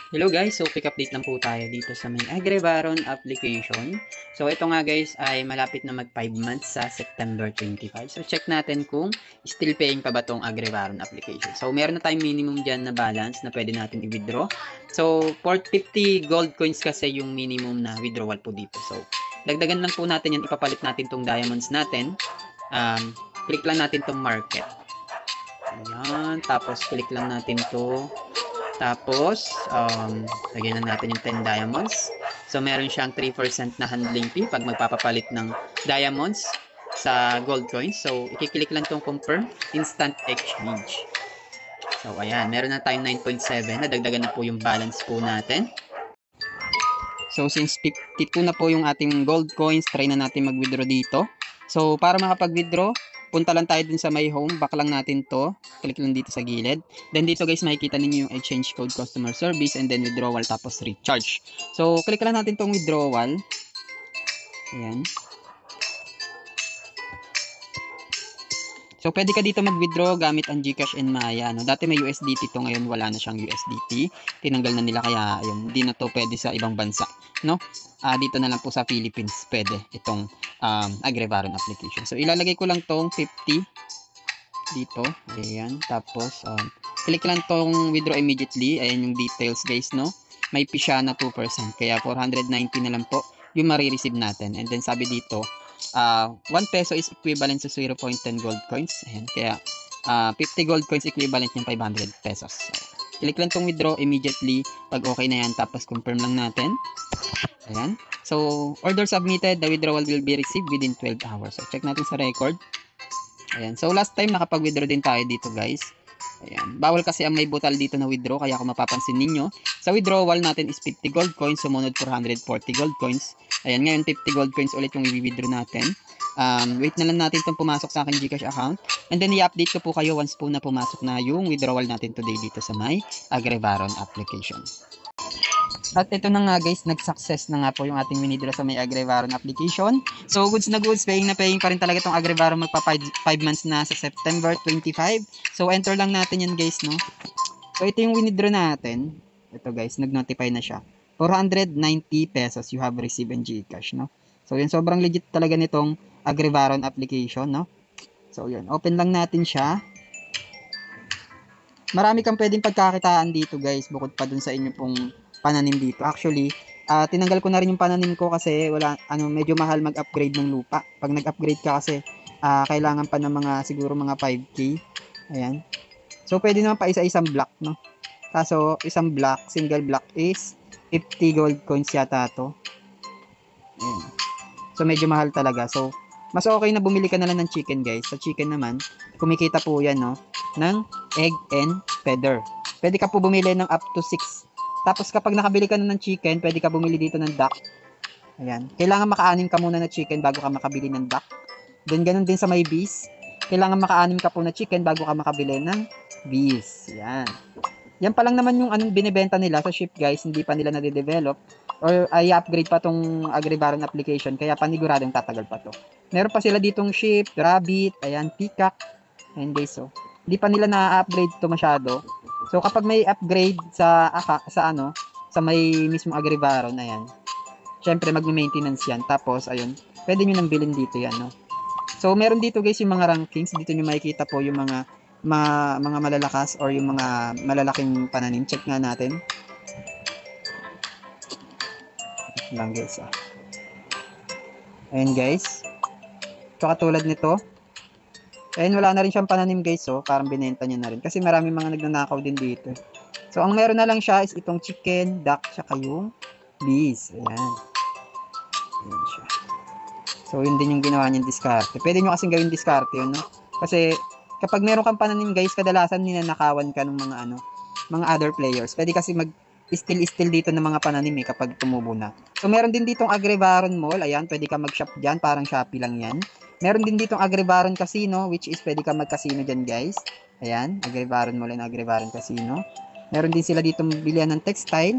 Hello guys, so quick update lang po tayo dito sa may Agribaron application. So ito nga guys ay malapit na mag 5 months sa September 25. So check natin kung still paying pa ba tong Agribaron application. So meron na tayong minimum dyan na balance na pwede natin i-withdraw. So 450 gold coins kasi yung minimum na withdrawal po dito. So dagdagan lang po natin yan, ipapalit natin tong diamonds natin. Click lang natin tong market. Ayan, tapos click lang natin to. Tapos, lagyan na natin yung 10 diamonds. So, meron siyang 3% na handling fee pag magpapapalit ng diamonds sa gold coins. So, i-click lang itong confirm instant exchange. So, ayan. Meron na tayong 9.7. Nadagdagan na po yung balance po natin. So, since 52 na po yung ating gold coins, try na natin mag-withdraw dito. So, para makapag-withdraw, punta lang tayo dun sa my home, back lang natin to, click lang dito sa gilid. Then dito guys, makikita ninyo yung exchange code customer service and then withdrawal tapos recharge. So, click lang natin tong withdrawal. Ayan. So, pwede ka dito mag-withdraw gamit ang GCash and Maya. No? Dati may USDT to, ngayon wala na siyang USDT. Tinanggal na nila kaya ayun, hindi na to pwede sa ibang bansa. No? Dito na lang po sa Philippines pwede itong Agribaron application. So, ilalagay ko lang tong 50 dito. Ayan. Tapos, click lang tong withdraw immediately. Ayan yung details guys, no? May fee siya na 2%. Kaya 490 na lang po yung marireceive natin. And then sabi dito, 1 peso is equivalent to 0.10 gold coins. Ayan, kaya 50 gold coins equivalent yung 500 pesos. So, click lang tong withdraw immediately pag okay na yan. Tapos confirm lang natin. Ayan. So, order submitted. The withdrawal will be received within 12 hours. So, check natin sa record. Ayan. So, last time nakapag-withdraw din tayo dito guys. Ayan. Bawal kasi ang may butal dito na withdraw. Kaya kung mapapansin ninyo, sa withdrawal natin is 50 gold coins. Sumunod 440 gold coins. Ayan. Ngayon 50 gold coins ulit yung i-withdraw natin. Wait na lang natin itong pumasok sa aking GCash account. And then i-update ko po kayo once po na pumasok na yung withdrawal natin today dito sa my Agribaron application. At ito na nga guys, nag-success na nga po yung ating withdraw sa may Agribaron application. So goods na goods, paying na paying pa rin talaga itong Agribaron, magpa 5 months na sa September 25. So enter lang natin yan guys, no. So ito yung withdraw natin. Ito guys, nag-notify na siya. 490 pesos you have received in GCash, no. So yun, sobrang legit talaga nitong Agribaron application, no. So yun, open lang natin siya. Marami kang pwedeng pagkakitaan dito guys, bukod pa dun sa inyo pong pananim dito. Actually, tinanggal ko na rin yung pananim ko kasi medyo mahal mag-upgrade ng lupa. Pag nag-upgrade ka kasi, kailangan pa ng siguro mga 5K. Ayan. So, pwede naman pa isa-isang block, no? Kaso, isang block, single block is 50 gold coins yata to. Ayan. So, medyo mahal talaga. So, mas okay na bumili ka na lang ng chicken, guys. Sa chicken naman, kumikita po yan, no? Ng egg and feather. Pwede ka po bumili ng up to 6. Tapos kapag nakabili ka na ng chicken, pwede ka bumili dito ng duck. Ayan. Kailangan maka-anim ka muna na chicken bago ka makabili ng duck. Then ganun din sa may bees. Kailangan maka-anim ka po na chicken bago ka makabili ng bees. Ayan. Yan pa lang naman yung binibenta nila sa ship guys. Hindi pa nila nade-develop. Or i-upgrade pa tong Agribaron application. Kaya paniguradong tatagal pa to. Meron pa sila ditong sheep, rabbit, ayan, peacock. Ayan guys, so. Hindi pa nila na-upgrade to masyado. So kapag may upgrade sa may mismong Agribaron, ayan. Syempre magme-maintenance yan. Tapos ayun, pwede niyo nang bilhin dito yan, no. So meron dito guys yung mga rankings, dito niyo makikita po yung mga malalakas or yung mga malalaking pananim. Check nga natin. Lang guys, Ayan guys. So katulad nito. Ayan, wala na rin siyang pananim guys, so parang binenta niya na rin. Kasi marami mga nagnanakaw din dito. So, ang meron na lang siya is itong chicken, duck, tsaka yung bees. Ayan. Ayan siya. So, yun din yung ginawa niyang diskarte. Pwede nyo kasing gawin diskarte yun, no? Kasi, kapag meron kang pananim guys, kadalasan ninanakawan ka ng mga other players. Pwede kasi mag-steal dito ng mga pananim kapag tumubo na. So, meron din ditong Agribaron Mall. Ayan, pwede ka mag-shop dyan. Parang Shopee lang yan. Meron din ditong Agribaron Casino, which is pwede ka mag-casino dyan guys. Ayan, Agribaron Mall and Agribaron Casino. Meron din sila dito bilihan ng textile.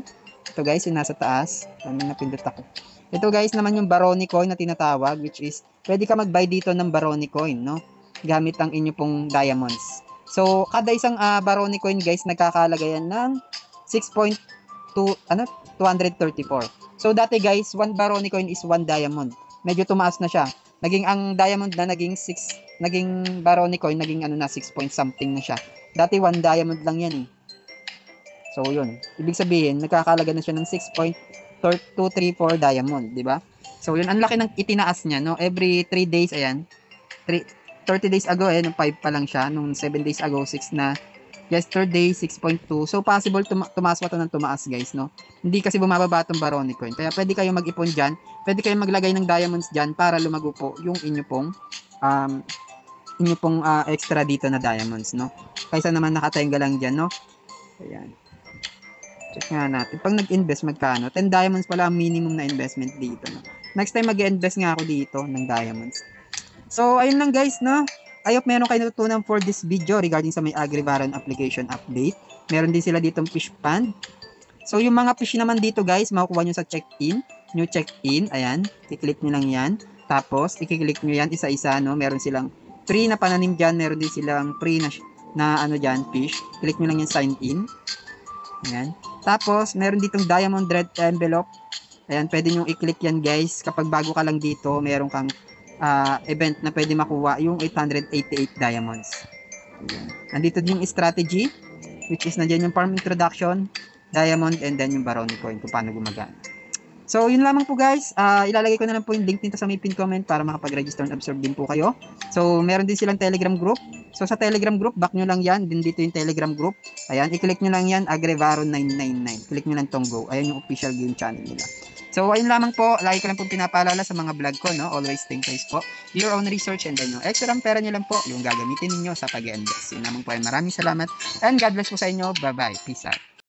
Ito guys, yung nasa taas. Ano napindot ako. Ito guys naman yung Baroni coin na tinatawag, which is pwede ka mag-buy dito ng Baroni coin, no? Gamit ang inyo pong diamonds. So, kada isang Baroni coin guys, nagkakalaga yan ng 6.5 234. So dati guys, 1 Barony coin is 1 diamond. Medyo tumaas na siya. Naging ang diamond na naging 6, naging Barony coin naging ano na 6 point something na siya. Dati 1 diamond lang yan eh. So yun, ibig sabihin nagkakalaga na siya ng 6.234 diamond, di ba? So yun, ang laki ng itinaas niya, no? Every 3 days, ayan. 30 days ago, nung 5 pa lang siya. Nung 7 days ago, 6 na. Yesterday, 6.2. So, possible tumaas pa ito ng tumaas, guys, no? Hindi kasi bumababa itong Barony coin. Kaya pwede kayong mag-ipon dyan. Pwede kayong maglagay ng diamonds dyan para lumago po yung inyo pong extra dito na diamonds, no? Kaysa naman nakatenga lang dyan, no? Ayan. Check nga natin. Pag nag-invest, magkano? 10 diamonds pala ang minimum na investment dito, no? Next time, mag-invest nga ako dito ng diamonds. So, ayun lang guys, no? I hope meron kayo natutunan for this video regarding sa may AgriVaron application update. Meron din sila ditong fish pond. So, yung mga fish naman dito guys, makukuha nyo sa check-in. New check-in, ayan. I-click nyo lang yan. Tapos, i-click nyo yan isa-isa, no? Meron silang free na pananim dyan. Meron din silang free na ano dyan, fish. Click nyo lang yung sign in. Ayan. Tapos, meron ditong diamond red envelope. Ayan, pwede nyo i-click yan guys. Kapag bago ka lang dito, meron kang event na pwede makuha yung 888 diamonds. Ayan. Nandito din yung strategy, which is nandiyan yung farm introduction, diamond, and then yung Barony coin kung paano gumagana. So, yun lamang po guys. Ilalagay ko na lang po yung link nito sa may pin comment para makapag-register and observe din po kayo. So, meron din silang Telegram group. So, sa Telegram group, back nyo lang yan. Din dito yung Telegram group. Ayan, i-click nyo lang yan, AgriVaron 999. Click nyo lang tong go. Ayan yung official game channel nila. So, ayun lamang po. Lagi ko lang po pinapaalala sa mga vlog ko, no? Always think twice po. Your own research and then yung extra pera nyo lang po, yung gagamitin ninyo sa pag-invest. Yun lamang po. Maraming salamat. And God bless po sa inyo. Bye-bye. Peace out.